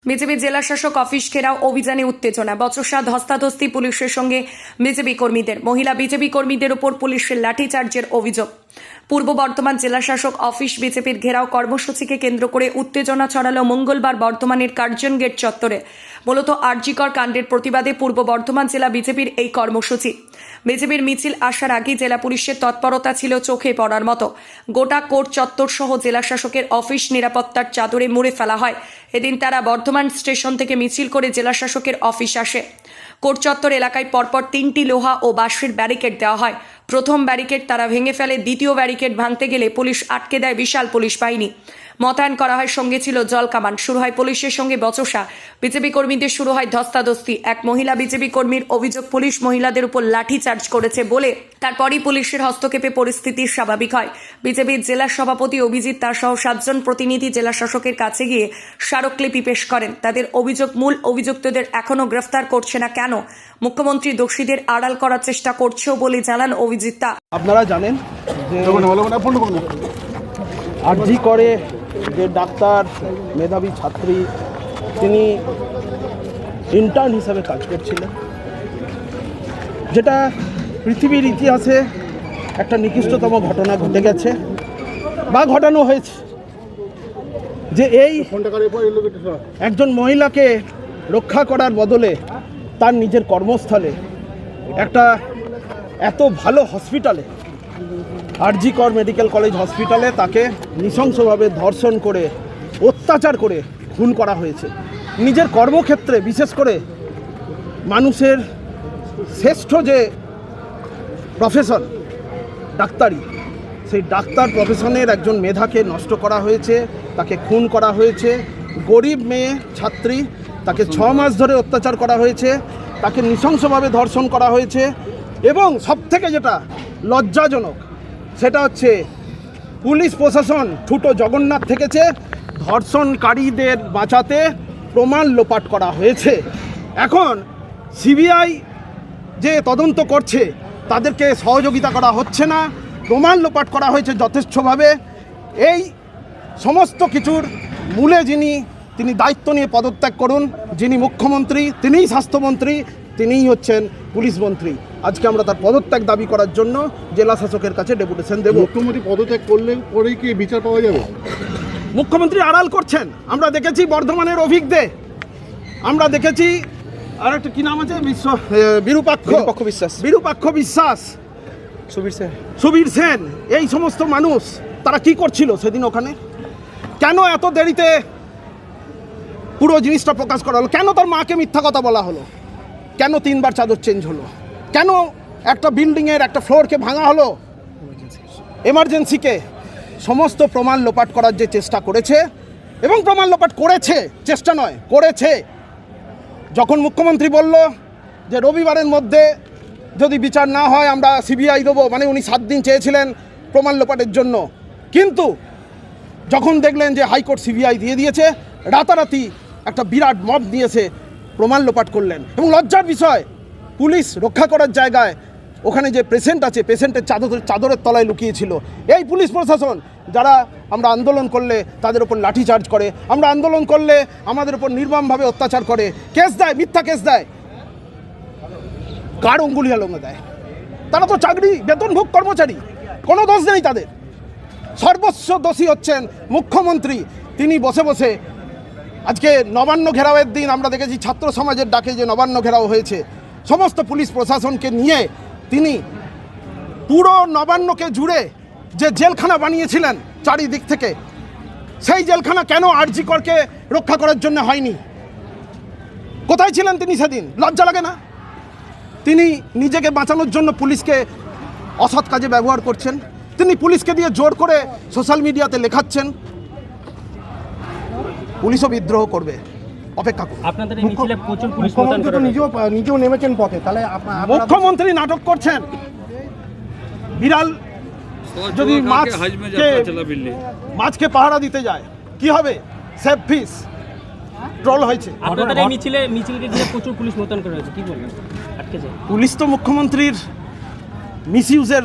BJP জেলা শাসক office ঘেরাও অভিযানে উত্তেজনা, বচসা, ধস্তাধস্তি পুলিশের সঙ্গে বিজেপি কর্মীদের। মহিলা বিজেপি কর্মীদের উপর পুলিশের লাঠিচার্জের অভিযোগ। পূর্ব বর্ধমান জেলা শাসক অফিস বিজেপির ঘেরাও কর্মসূচিকে কেন্দ্র করে উত্তেজনা ছড়ালো মঙ্গলবার বর্ধমানের কার্জন গেট চত্বরে। মূলত আরজিকর কাণ্ডের প্রতিবাদে পূর্ব বর্ধমান জেলা বিজেপির এই কর্মসূচি। বিজেপির মিছিল আসার আগে জেলা পুলিশের তৎপরতা ছিল চোখে পড়ার মতো। গোটা কোর্ট চত্বর সহ জেলা শাসকের অফিস নিরাপত্তার চাদরে মুড়ে ফেলা হয়। এদিন তারা বর্ধমান স্টেশন থেকে মিছিল করে জেলা শাসকের অফিস আসে। কোর্ট চত্বর এলাকায় পরপর 3টি লোহা ও বাঁশের ব্যারিকেড দেওয়া হয়। প্রথম ব্যারিকেড তারা ভেঙে ফেলে, দ্বিতীয় ব্যারিকেড ভাঙতে গেলে পুলিশ আটকে দেয় বিশাল পুলিশ বাহিনী। মোতায়েন করা হয়, সঙ্গে ছিল জল কামান। শুরু হয় পুলিশের সঙ্গে বচসা, বিজেপি কর্মীদের শুরু হয় ধস্তাধস্তি। এক মহিলা বিজেপি কর্মীর অভিযোগ, পুলিশ মহিলাদের উপর লাঠিচার্জ করেছে বলে তারপরই পুলিশের হস্তক্ষেপে পরিস্থিতি স্বাভাবিক হয়। বিজেপির জেলা সভাপতি অভিজিৎ তার সহ 7 জন প্রতিনিধি জেলা শাসকের কাছে গিয়ে স্মারকলিপি পেশ করেন। তাদের অভিযোগ, মূল অভিযুক্তদের এখনও গ্রেফতার করছে না কেন? মুখ্যমন্ত্রী দোষীদের আড়াল করার চেষ্টা করছেও বলে জানান অভিজিৎ। আপনারা জানেন যে আরজি করে যে ডাক্তার মেধাবী ছাত্রী, তিনি ইন্টার্ন হিসাবে কাজ করছিলেন, যেটা পৃথিবীর ইতিহাসে একটা নিকৃষ্টতম ঘটনা ঘটে গেছে বা ঘটানো হয়েছে, যে এই একজন মহিলাকে রক্ষা করার বদলে তার নিজের কর্মস্থলে একটা এত ভালো হসপিটালে, আরজি কর মেডিকেল কলেজ হসপিটালে, তাকে নৃশংসভাবে ধর্ষণ করে অত্যাচার করে খুন করা হয়েছে। নিজের কর্মক্ষেত্রে, বিশেষ করে মানুষের শ্রেষ্ঠ যে প্রফেশন ডাক্তারি, সেই ডাক্তার প্রফেশনের একজন মেধাকে নষ্ট করা হয়েছে, তাকে খুন করা হয়েছে। গরিব মেয়ে ছাত্রী, তাকে 6 মাস ধরে অত্যাচার করা হয়েছে, তাকে নৃশংসভাবে ধর্ষণ করা হয়েছে। এবং সবথেকে যেটা লজ্জাজনক, সেটা হচ্ছে পুলিশ প্রশাসন ঠুটো জগন্নাথ থেকেছে। ধর্ষণকারীদের বাঁচাতে প্রমাণ লোপাট করা হয়েছে। এখন সিবিআই যে তদন্ত করছে, তাদেরকে সহযোগিতা করা হচ্ছে না, প্রমাণ লোপাট করা হয়েছে যথেষ্টভাবে। এই সমস্ত কিছুর মূলে তিনি দায়িত্ব নিয়ে পদত্যাগ করুন, যিনি মুখ্যমন্ত্রী, তিনিই স্বাস্থ্যমন্ত্রী, তিনিই হচ্ছেন পুলিশ মন্ত্রী। আজকে আমরা তার পদত্যাগ দাবি করার জন্য জেলা শাসকের কাছে ডেপুটেশন দেব। মুখ্যমন্ত্রী পদত্যাগ করলে পরেই কি বিচার পাওয়া যাবে? মুখ্যমন্ত্রী আড়াল করছেন। আমরা দেখেছি বর্ধমানের অভিজ্ঞে, আমরা দেখেছি আর একটা কি নাম আছে, বিরূপাক্ষ বিশ্বাস, সুবীর সেন, এই সমস্ত মানুষ তারা কি করছিল সেদিন ওখানে? কেন এত দেরিতে পুরো জিনিসটা প্রকাশ করা হলো? কেন তার মাকে মিথ্যা কথা বলা হলো? কেন 3 বার চাদর চেঞ্জ হলো? কেন একটা বিল্ডিংয়ের একটা ফ্লোরকে ভাঙা হলো? এমার্জেন্সিকে সমস্ত প্রমাণ লোপাট করার যে চেষ্টা করেছে, এবং প্রমাণ লোপাট করেছে, চেষ্টা নয় করেছে। যখন মুখ্যমন্ত্রী বলল যে রবিবারের মধ্যে যদি বিচার না হয় আমরা সিবিআই দেবো, মানে উনি 7 দিন চেয়েছিলেন প্রমাণ লোপাটের জন্য, কিন্তু যখন দেখলেন যে হাইকোর্ট সিবিআই দিয়ে দিয়েছে, রাতারাতি একটা বিরাট মব দিয়েছে, প্রমাণ লোপাট করলেন। এবং লজ্জার বিষয়, পুলিশ রক্ষা করার জায়গায় ওখানে যে পেশেন্ট আছে, পেশেন্টের চাদরের তলায় লুকিয়েছিল। এই পুলিশ প্রশাসন, যারা আমরা আন্দোলন করলে তাদের উপর লাঠিচার্জ করে, আমরা আন্দোলন করলে আমাদের উপর নির্মমভাবে অত্যাচার করে, কেস দেয়, মিথ্যা কেস দেয়, কার অঙ্গুলি আলঙ্গে দেয়। তারা তো চাকরি বেতনভোগ কর্মচারী, কোনো দোষ নেই তাদের। সর্বস্ব দোষী হচ্ছেন মুখ্যমন্ত্রী। তিনি বসে বসে, আজকে নবান্ন ঘেরাওয়ের দিন আমরা দেখেছি ছাত্র সমাজের ডাকে যে নবান্ন ঘেরাও হয়েছে, সমস্ত পুলিশ প্রশাসনকে নিয়ে তিনি পুরো নবান্নকে জুড়ে যে জেলখানা বানিয়েছিলেন চারিদিক থেকে, সেই জেলখানা কেন আরজি করকে রক্ষা করার জন্য হয়নি? কোথায় ছিলেন তিনি সেদিন? লজ্জা লাগে না? তিনি নিজেকে বাঁচানোর জন্য পুলিশকে অসৎ কাজে ব্যবহার করছেন। তিনি পুলিশকে দিয়ে জোর করে সোশ্যাল মিডিয়াতে লেখাচ্ছেন। পুলিশও বিদ্রোহ করবে, অপেক্ষা করুন। আপনাদের এই মিছিলে প্রচুর পুলিশ মুখ্যমন্ত্রী তো নিজেও নেমেছেন পথে, তাহলে মুখ্যমন্ত্রী নাটক করছেন। বিড়াল যদি মাছকে পাহারা দিতে যায় কি হবে? সেভ ফিশ ট্রল হয়েছে। আপনাদের এই মিছিলকে ঘিরে প্রচুর পুলিশ মোতায়েন করা হয়েছে, কি বলবেন? আটকে যায় পুলিশ তো মুখ্যমন্ত্রীর মিসইউজের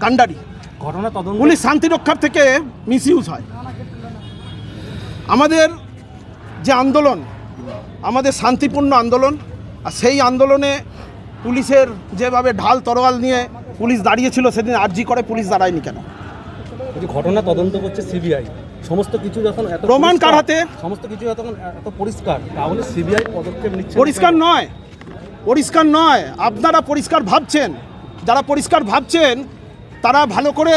কাণ্ডারি। ঘটনা তদন্ত, পুলিশ শান্তি রক্ষার থেকে মিসইউজ হয়। আমাদের যে আন্দোলন, আমাদের শান্তিপূর্ণ আন্দোলন, আর সেই আন্দোলনে পুলিশের যেভাবে ঢাল তরোয়াল নিয়ে পুলিশ দাঁড়িয়েছিল, সেদিন আরজি করে পুলিশ দাঁড়ায়নি কেন? যে ঘটনা তদন্ত করছে সিবিআই, সমস্ত কিছু যখন এত প্রমাণ কার পরিষ্কার, হাতে? সমস্ত কিছু যখন এত পরিষ্কার, তাহলে সিবিআই পদক্ষেপ নিচ্ছে? পরিষ্কার নয়, পরিষ্কার নয়। আপনারা পরিষ্কার ভাবছেন, যারা পরিষ্কার ভাবছেন তারা ভালো করে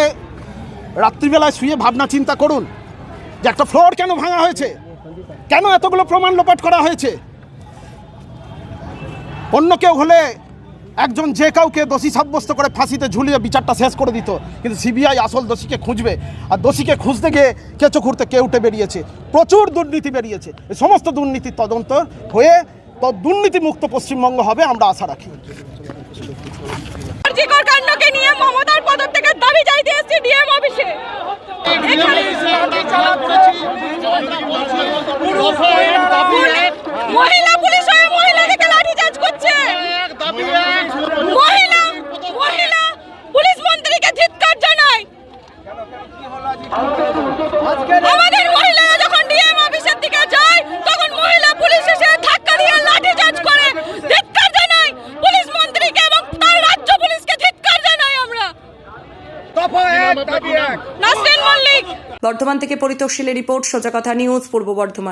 রাত্রিবেলায় শুয়ে ভাবনা চিন্তা করুন যে একটা ফ্লোর কেন ভাঙা হয়েছে, কেন এতগুলো প্রমাণ লোপাট করা হয়েছে। অন্য কেউ হলে একজন যে কাউকে দোষী সাব্যস্ত করে ফাঁসিতে ঝুলিয়ে বিচারটা শেষ করে দিত, কিন্তু সিবিআই আসল দোষীকে খুঁজবে, আর দোষীকে খুঁজতে গিয়ে কেঁচো খুঁড়তে কে উঠে বেরিয়েছে। প্রচুর দুর্নীতি বেরিয়েছে, এই সমস্ত দুর্নীতির তদন্ত হয়ে দুর্নীতিমুক্ত পশ্চিমবঙ্গ হবে, আমরা আশা রাখি। আরজিকর কাণ্ডকে নিয়ে মমতার পদত্যাগের দাবি চাইতে এসেছি ডিএম অফিসে। মহিলা পুলিশ হয়ে মহিলাদেরকে লাঠিচার্জ করছে। মহিলা পুলিশ মন্ত্রীকে ধিক্কার জানাই। আমাদের মহিলারা যখন ডিএম অফিসের দিকে যায়, তখন মহিলা পুলিশ এসে ধাক্কা দিয়ে লাঠিচার্জ করে। ধিক্কার জানাই পুলিশ মন্ত্রীকে এবং তার রাজ্য পুলিশকে ধিক্কার জানাই আমরা। নাসরিন মল্লিক। বর্ধমান থেকে পরিতোষ শীলের রিপোর্ট, সোজা কথা নিউজ, পূর্ব বর্ধমান।